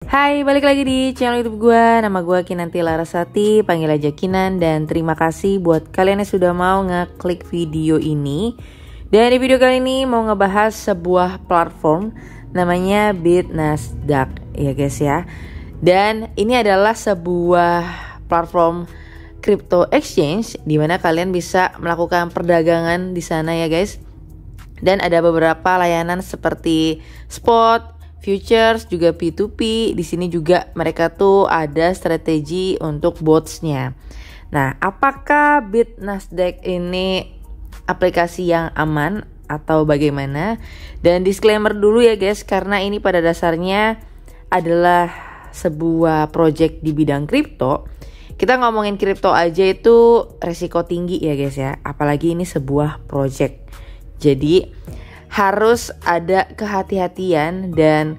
Hai, balik lagi di channel YouTube gue. Nama gue Kinanti Larasati, panggil aja Kinan. Dan terima kasih buat kalian yang sudah mau ngeklik video ini. Dan di video kali ini mau ngebahas sebuah platform namanya BitNasdaq, ya guys ya. Dan ini adalah sebuah platform crypto exchange di mana kalian bisa melakukan perdagangan di sana ya guys. Dan ada beberapa layanan seperti spot, futures, juga P2P. Di sini juga mereka tuh ada strategi untuk botsnya. Nah, apakah BitNasdaq ini aplikasi yang aman atau bagaimana? Dan disclaimer dulu ya guys, karena ini pada dasarnya adalah sebuah project di bidang kripto. Kita ngomongin kripto aja itu resiko tinggi ya guys ya, apalagi ini sebuah project. Jadi harus ada kehati-hatian dan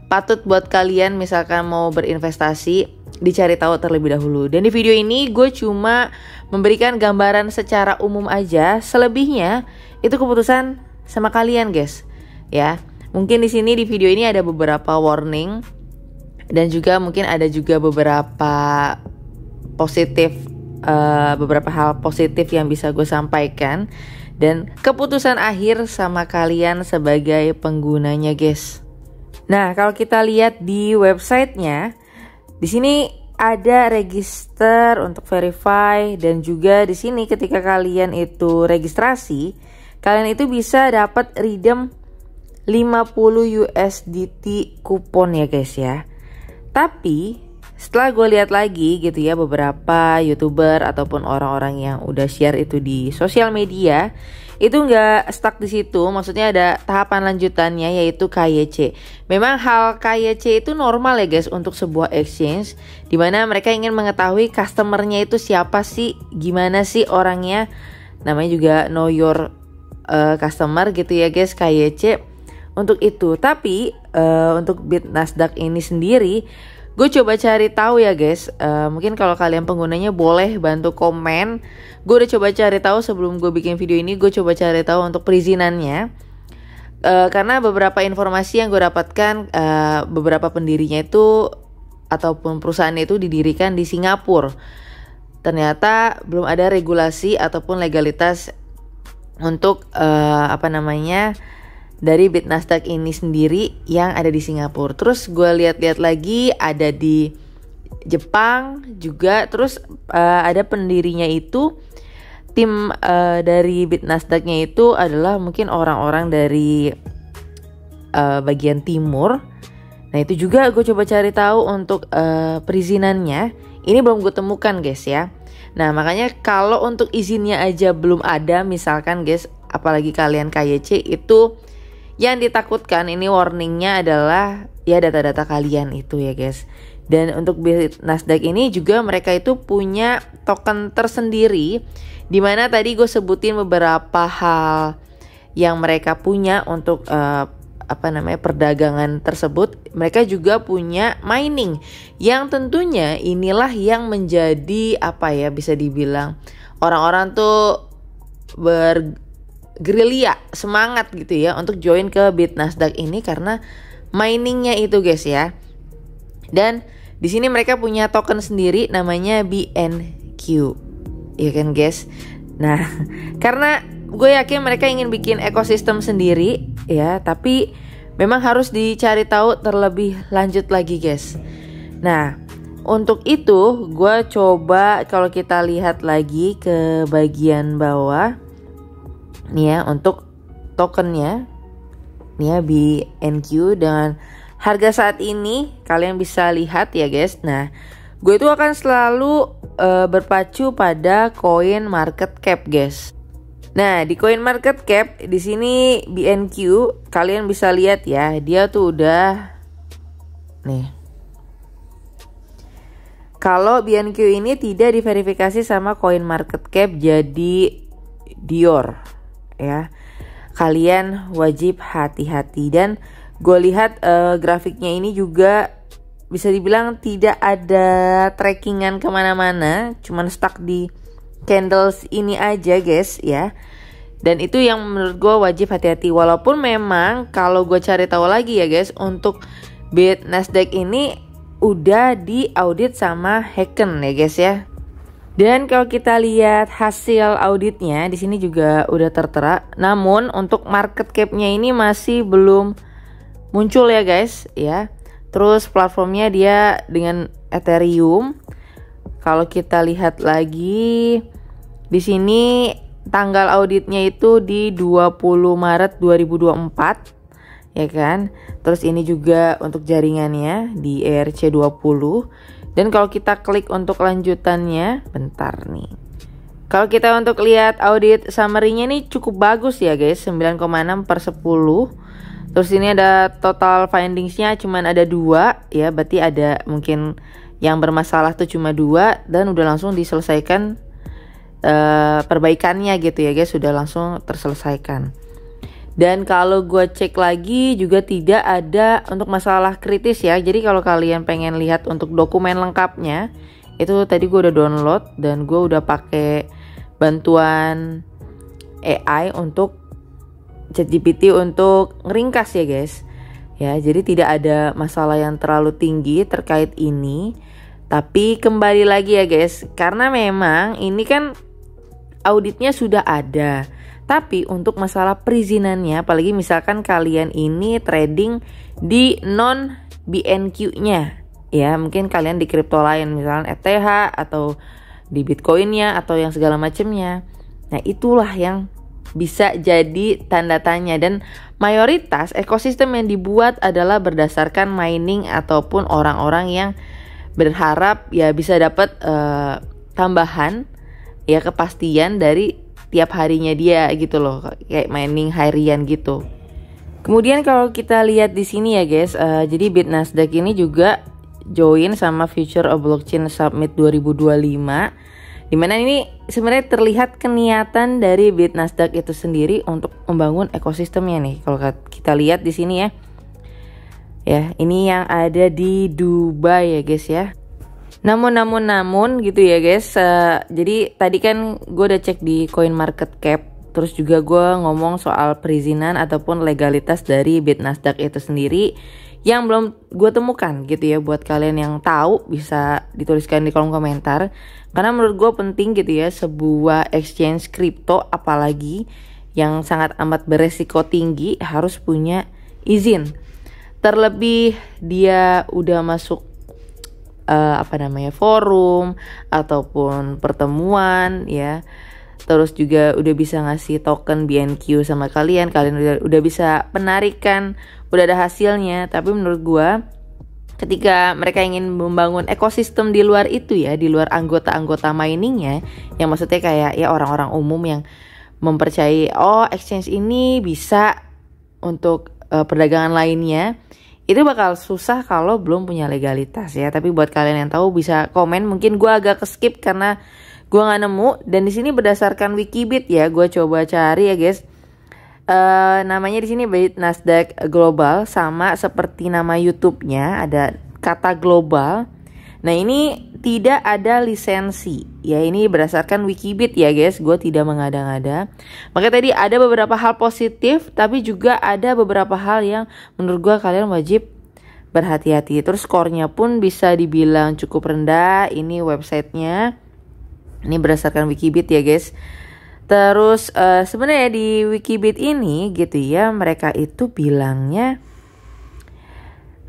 patut buat kalian misalkan mau berinvestasi dicari tahu terlebih dahulu. Dan di video ini gue cuma memberikan gambaran secara umum aja, selebihnya itu keputusan sama kalian guys. Ya, mungkin di sini di video ini ada beberapa warning dan juga mungkin ada juga beberapa beberapa hal positif yang bisa gue sampaikan. Dan keputusan akhir sama kalian sebagai penggunanya guys. Nah, kalau kita lihat di websitenya, di sini ada register untuk verify. Dan juga di sini ketika kalian itu registrasi, kalian itu bisa dapat redeem 50 USDT kupon ya guys ya. Tapi setelah gue lihat lagi gitu ya, beberapa YouTuber ataupun orang-orang yang udah share itu di sosial media, itu nggak stuck di situ. Maksudnya ada tahapan lanjutannya yaitu KYC. Memang hal KYC itu normal ya guys untuk sebuah exchange, dimana mereka ingin mengetahui customernya itu siapa sih, gimana sih orangnya. Namanya juga know your customer gitu ya guys, KYC untuk itu. Tapi untuk BitNasdaq ini sendiri, gue coba cari tahu ya guys. Mungkin kalau kalian penggunanya boleh bantu komen. Gue udah coba cari tahu sebelum gue bikin video ini. Gue coba cari tahu untuk perizinannya. Karena beberapa informasi yang gue dapatkan, beberapa pendirinya itu ataupun perusahaannya itu didirikan di Singapura. Ternyata belum ada regulasi ataupun legalitas untuk dari BitNasdaq ini sendiri yang ada di Singapura. Terus gue lihat-lihat lagi ada di Jepang juga. Terus ada pendirinya itu, tim dari BitNasdaq-nya itu adalah mungkin orang-orang dari bagian timur. Nah itu juga gue coba cari tahu untuk perizinannya. Ini belum gue temukan guys ya. Nah makanya kalau untuk izinnya aja belum ada misalkan guys, apalagi kalian KYC, itu yang ditakutkan ini warningnya adalah ya data-data kalian itu ya guys. Dan untuk BitNasdaq ini juga mereka itu punya token tersendiri, dimana tadi gue sebutin beberapa hal yang mereka punya untuk perdagangan tersebut. Mereka juga punya mining yang tentunya inilah yang menjadi bisa dibilang orang-orang tuh gerilya semangat gitu ya untuk join ke BitNasdaq ini karena miningnya itu guys ya. Dan di sini mereka punya token sendiri namanya BNQ, ya kan guys. Nah karena gue yakin mereka ingin bikin ekosistem sendiri ya, tapi memang harus dicari tahu terlebih lanjut lagi guys. Nah untuk itu gue coba kalau kita lihat lagi ke bagian bawah nih ya, untuk tokennya nih ya, BNQ dengan harga saat ini kalian bisa lihat ya guys. Nah gue itu akan selalu berpacu pada coin market cap guys. Nah di coin market cap di sini BNQ kalian bisa lihat ya, dia tuh udah nih. Kalau BNQ ini tidak diverifikasi sama coin market cap jadi Dior ya, kalian wajib hati-hati. Dan gue lihat grafiknya ini juga bisa dibilang tidak ada trackingan kemana-mana, cuman stuck di candles ini aja guys ya. Dan itu yang menurut gue wajib hati-hati. Walaupun memang kalau gue cari tahu lagi ya guys, untuk BitNasdaq ini udah diaudit sama Hacken ya guys ya. Dan kalau kita lihat hasil auditnya di sini juga udah tertera. Namun untuk market cap-nya ini masih belum muncul ya guys ya. Terus platformnya dia dengan Ethereum. Kalau kita lihat lagi di sini tanggal auditnya itu di 20 Maret 2024 ya kan. Terus ini juga untuk jaringannya di ERC20. Dan kalau kita klik untuk lanjutannya, bentar nih. Kalau kita untuk lihat audit summary-nya nih cukup bagus ya guys, 9,6/10. Terus ini ada total findings-nya cuman ada 2 ya, berarti ada mungkin yang bermasalah tuh cuma 2 dan udah langsung diselesaikan perbaikannya gitu ya guys, sudah langsung terselesaikan. Dan kalau gue cek lagi juga tidak ada untuk masalah kritis ya. Jadi kalau kalian pengen lihat untuk dokumen lengkapnya, itu tadi gue udah download dan gue udah pakai bantuan AI untuk ChatGPT untuk ngeringkas ya guys. Ya, jadi tidak ada masalah yang terlalu tinggi terkait ini. Tapi kembali lagi ya guys, karena memang ini kan auditnya sudah ada. Tapi untuk masalah perizinannya, apalagi misalkan kalian ini trading di non BNQ-nya, ya mungkin kalian di kripto lain, misalnya ETH atau di Bitcoin-nya atau yang segala macamnya. Nah itulah yang bisa jadi tanda tanya, dan mayoritas ekosistem yang dibuat adalah berdasarkan mining ataupun orang-orang yang berharap ya bisa dapat tambahan ya kepastian dari tiap harinya dia gitu loh, kayak mining harian gitu. Kemudian kalau kita lihat di sini ya guys, jadi BitNasdaq ini juga join sama Future of Blockchain Summit 2025, dimana ini sebenarnya terlihat keniatan dari BitNasdaq itu sendiri untuk membangun ekosistemnya nih. Kalau kita lihat di sini ya ini yang ada di Dubai ya guys ya. Namun gitu ya guys, jadi tadi kan gue udah cek di CoinMarketCap, terus juga gue ngomong soal perizinan ataupun legalitas dari BitNasdaq itu sendiri yang belum gue temukan gitu ya. Buat kalian yang tahu bisa dituliskan di kolom komentar, karena menurut gue penting gitu ya, sebuah exchange kripto apalagi yang sangat amat beresiko tinggi harus punya izin. Terlebih dia udah masuk forum ataupun pertemuan ya. Terus juga udah bisa ngasih token BNQ sama kalian udah bisa penarikan, udah ada hasilnya. Tapi menurut gua ketika mereka ingin membangun ekosistem di luar itu ya, di luar anggota-anggota miningnya, yang maksudnya kayak ya orang-orang umum yang mempercayai exchange ini bisa untuk perdagangan lainnya, itu bakal susah kalau belum punya legalitas ya. Tapi buat kalian yang tahu bisa komen. Mungkin gue agak skip karena gue nggak nemu. Dan di sini berdasarkan Wikibit ya, gue coba cari ya guys. Namanya di sini BitNasdaq Global, sama seperti nama YouTube-nya ada kata global. Nah ini tidak ada lisensi ya, ini berdasarkan Wikibit ya guys, gue tidak mengada-ngada. Makanya tadi ada beberapa hal positif, tapi juga ada beberapa hal yang menurut gue kalian wajib berhati-hati. Terus skornya pun bisa dibilang cukup rendah. Ini websitenya, ini berdasarkan Wikibit ya guys. Terus sebenarnya di Wikibit ini gitu ya, mereka itu bilangnya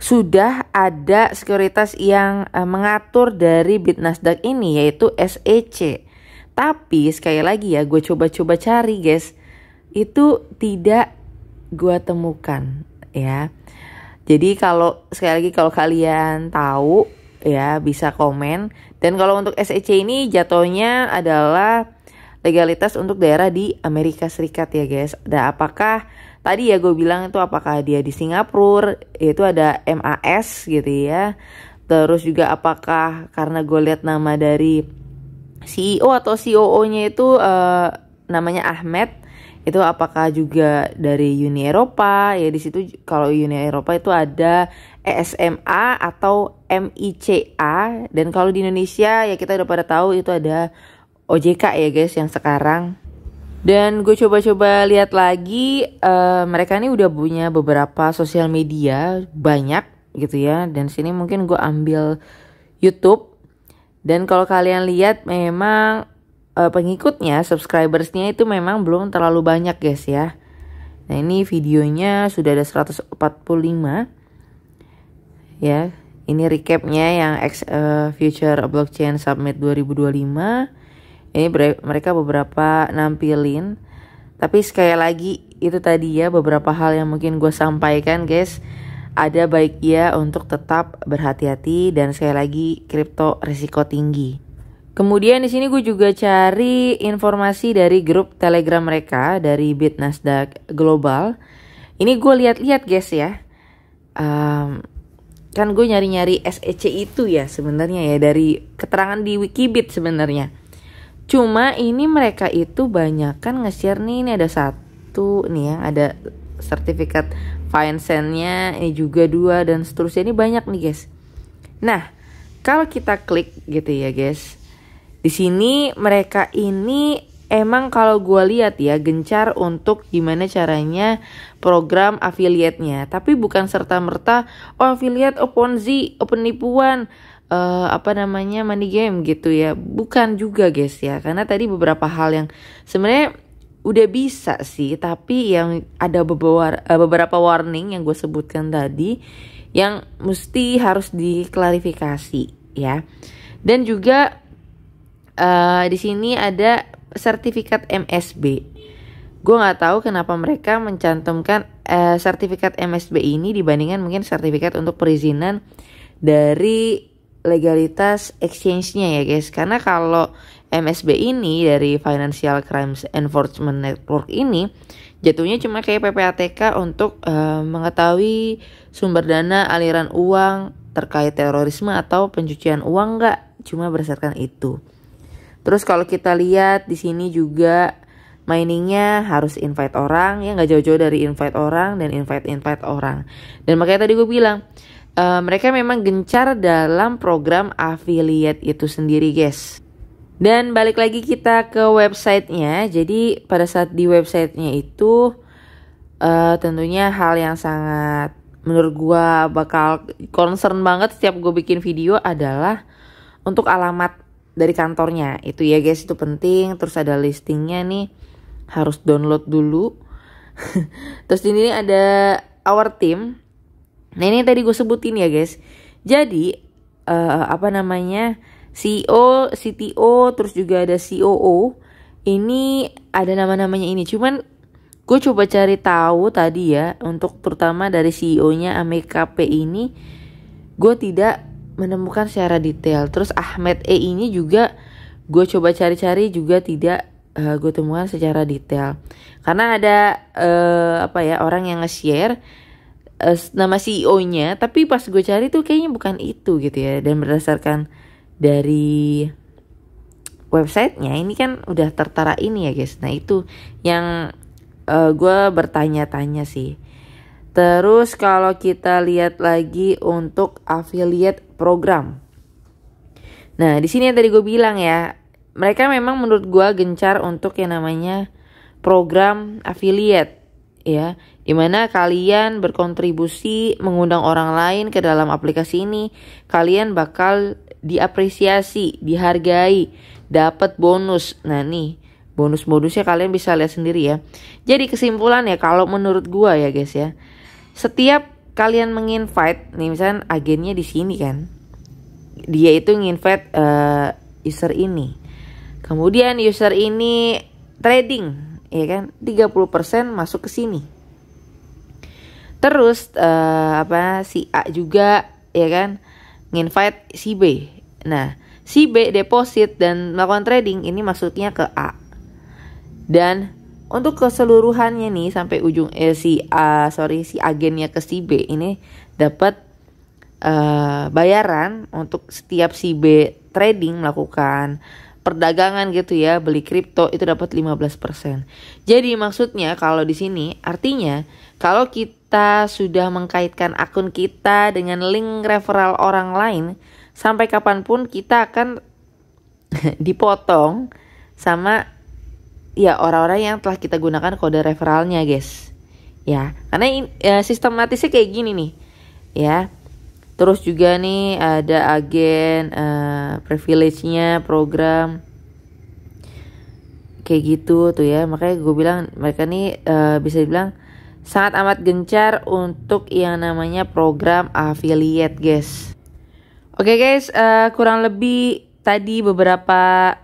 sudah ada sekuritas yang mengatur dari BitNasdaq ini, yaitu SEC. Tapi sekali lagi ya, gue coba-coba cari guys, itu tidak gue temukan ya. Jadi kalau sekali lagi kalau kalian tahu ya bisa komen. Dan kalau untuk SEC ini jatuhnya adalah legalitas untuk daerah di Amerika Serikat ya guys. Dan apakah tadi ya gue bilang itu apakah dia di Singapura, itu ada MAS gitu ya. Terus juga apakah karena gue lihat nama dari CEO atau COO-nya itu namanya Ahmed, itu apakah juga dari Uni Eropa ya. Di situ kalau Uni Eropa itu ada ESMA atau MICA, dan kalau di Indonesia ya kita udah pada tahu itu ada OJK ya guys yang sekarang. Dan gue coba-coba lihat lagi, mereka ini udah punya beberapa sosial media banyak gitu ya. Dan sini mungkin gue ambil YouTube. Dan kalau kalian lihat memang pengikutnya, subscribersnya itu memang belum terlalu banyak guys ya. Nah ini videonya sudah ada 145 ya. Ini recapnya yang Future Blockchain Summit 2025. Ini mereka beberapa nampilin. Tapi sekali lagi itu tadi ya beberapa hal yang mungkin gue sampaikan guys. Ada baiknya untuk tetap berhati-hati dan sekali lagi kripto risiko tinggi. Kemudian di sini gue juga cari informasi dari grup Telegram mereka dari Bit Nasdaq Global. Ini gue lihat-lihat guys ya. Kan gue nyari-nyari SEC itu ya sebenarnya ya dari keterangan di Wikibit sebenarnya. Cuma ini mereka itu banyak kan nge-share nih, ini ada satu nih yang ada sertifikat finance-nya, ini juga 2 dan seterusnya, ini banyak nih guys. Nah, kalau kita klik gitu ya guys. Di sini mereka ini emang kalau gue lihat ya gencar untuk gimana caranya program affiliate-nya. Tapi bukan serta-merta affiliate, Ponzi, penipuan, money game gitu ya. Bukan juga guys ya. Karena tadi beberapa hal yang sebenarnya udah bisa sih, tapi yang ada beberapa warning yang gue sebutkan tadi yang mesti harus diklarifikasi ya. Dan juga di sini ada sertifikat MSB. Gue nggak tahu kenapa mereka mencantumkan sertifikat MSB ini dibandingkan mungkin sertifikat untuk perizinan dari legalitas exchange-nya ya guys. Karena kalau MSB ini dari Financial Crimes Enforcement Network ini jatuhnya cuma kayak PPATK untuk mengetahui sumber dana aliran uang terkait terorisme atau pencucian uang, nggak cuma berdasarkan itu. Terus kalau kita lihat di sini juga miningnya harus invite orang ya, nggak jauh-jauh dari invite orang dan invite orang. Dan makanya tadi gue bilang mereka memang gencar dalam program affiliate itu sendiri guys. Dan balik lagi kita ke websitenya. Jadi pada saat di websitenya itu tentunya hal yang sangat menurut gue bakal concern banget setiap gue bikin video adalah untuk alamat dari kantornya. Itu ya guys, itu penting. Terus ada listingnya nih, harus download dulu. Terus ini ada our team. Nah ini tadi gue sebutin ya guys. Jadi CEO, CTO, terus juga ada COO. Ini ada nama-namanya ini. Cuman gue coba cari tahu tadi ya, untuk terutama dari CEO-nya AMEKP ini, gue tidak menemukan secara detail. Terus Ahmed E ini juga gue coba cari-cari juga tidak gue temukan secara detail. Karena ada orang yang nge-share nama CEO-nya, tapi pas gue cari tuh kayaknya bukan itu gitu ya. Dan berdasarkan dari websitenya ini kan udah tertara ini ya guys. Nah itu yang gue bertanya-tanya sih. Terus kalau kita lihat lagi untuk affiliate program. Nah di sini yang tadi gue bilang ya, mereka memang menurut gue gencar untuk yang namanya program affiliate ya, dimana kalian berkontribusi mengundang orang lain ke dalam aplikasi ini, kalian bakal diapresiasi, dihargai, dapat bonus. Nah nih bonus-bonusnya kalian bisa lihat sendiri ya. Jadi kesimpulan ya kalau menurut gua ya guys ya, setiap kalian menginvite nih misalnya agennya di sini kan, dia itu nginvite user ini, kemudian user ini trading ya kan, 30% masuk ke sini. Terus si A juga ya kan nginvite si B. Nah si B deposit dan melakukan trading, ini masuknya ke A. Dan untuk keseluruhannya nih sampai ujung si agennya ke si B ini dapat bayaran untuk setiap si B trading melakukan perdagangan gitu ya, beli kripto itu dapat 15%. Jadi maksudnya kalau di sini artinya kalau kita sudah mengkaitkan akun kita dengan link referral orang lain, sampai kapanpun kita akan dipotong sama ya orang-orang yang telah kita gunakan kode referralnya guys. Ya, karena sistematisnya kayak gini nih. Ya. Terus juga nih ada agen privilege-nya program kayak gitu tuh ya. Makanya gue bilang mereka nih bisa dibilang sangat amat gencar untuk yang namanya program affiliate guys. Oke guys, kurang lebih tadi beberapa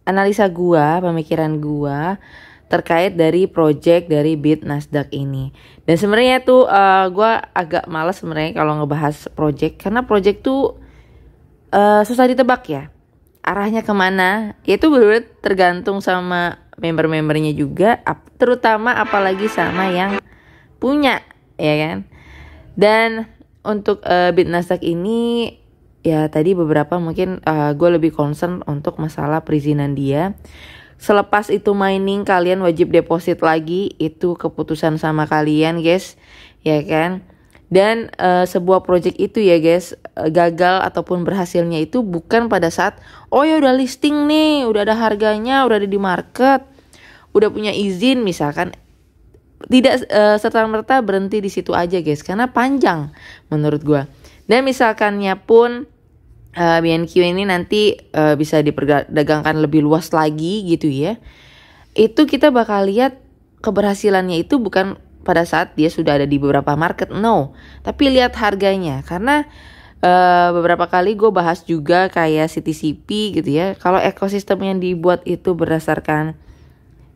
analisa gua, pemikiran gua terkait dari project dari Bit Nasdaq ini. Dan sebenarnya tuh gua agak malas sebenarnya kalau ngebahas project, karena project tuh susah ditebak ya. Arahnya kemana? Itu benar-benar tergantung sama member-membernya juga, terutama apalagi sama yang punya, ya kan? Dan untuk Bit Nasdaq ini ya tadi beberapa mungkin gue lebih concern untuk masalah perizinan dia. Selepas itu mining kalian wajib deposit lagi, itu keputusan sama kalian guys, ya kan? Dan sebuah project itu ya guys, gagal ataupun berhasilnya itu bukan pada saat oh ya udah listing nih, udah ada harganya, udah ada di market, udah punya izin misalkan. Tidak serta-merta berhenti di situ aja guys, karena panjang menurut gua. Dan misalkannya pun BNQ ini nanti bisa diperdagangkan lebih luas lagi gitu ya, itu kita bakal lihat keberhasilannya itu bukan pada saat dia sudah ada di beberapa market, no, tapi lihat harganya. Karena beberapa kali gue bahas juga kayak CTCP gitu ya, kalau ekosistem yang dibuat itu berdasarkan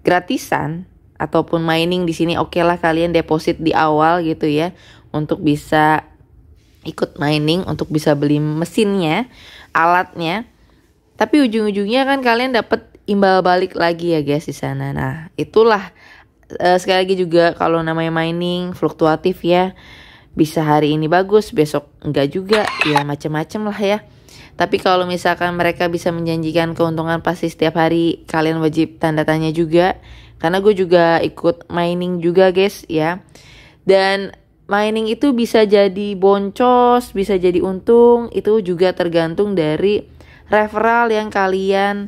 gratisan ataupun mining di sini, oke lah kalian deposit di awal gitu ya, untuk bisa ikut mining, untuk bisa beli mesinnya, alatnya. Tapi ujung-ujungnya kan kalian dapat imbal balik lagi ya guys di sana. Nah, itulah sekali lagi juga kalau namanya mining fluktuatif ya. Bisa hari ini bagus, besok enggak juga, ya macam-macam lah ya. Tapi kalau misalkan mereka bisa menjanjikan keuntungan pasti setiap hari, kalian wajib tanda tanya juga. Karena gue juga ikut mining juga guys ya. Dan mining itu bisa jadi boncos, bisa jadi untung, itu juga tergantung dari referral yang kalian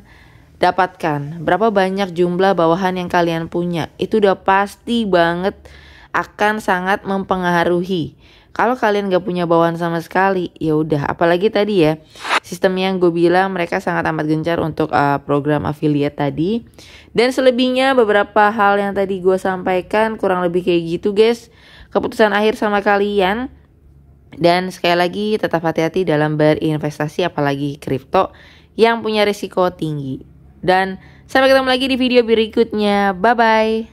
dapatkan. Berapa banyak jumlah bawahan yang kalian punya, itu udah pasti banget akan sangat mempengaruhi. Kalau kalian gak punya bawahan sama sekali, ya udah. Apalagi tadi ya, sistem yang gue bilang mereka sangat amat gencar untuk program affiliate tadi. Dan selebihnya beberapa hal yang tadi gue sampaikan kurang lebih kayak gitu guys. Keputusan akhir sama kalian. Dan sekali lagi tetap hati-hati dalam berinvestasi, apalagi kripto yang punya risiko tinggi. Dan sampai ketemu lagi di video berikutnya. Bye-bye.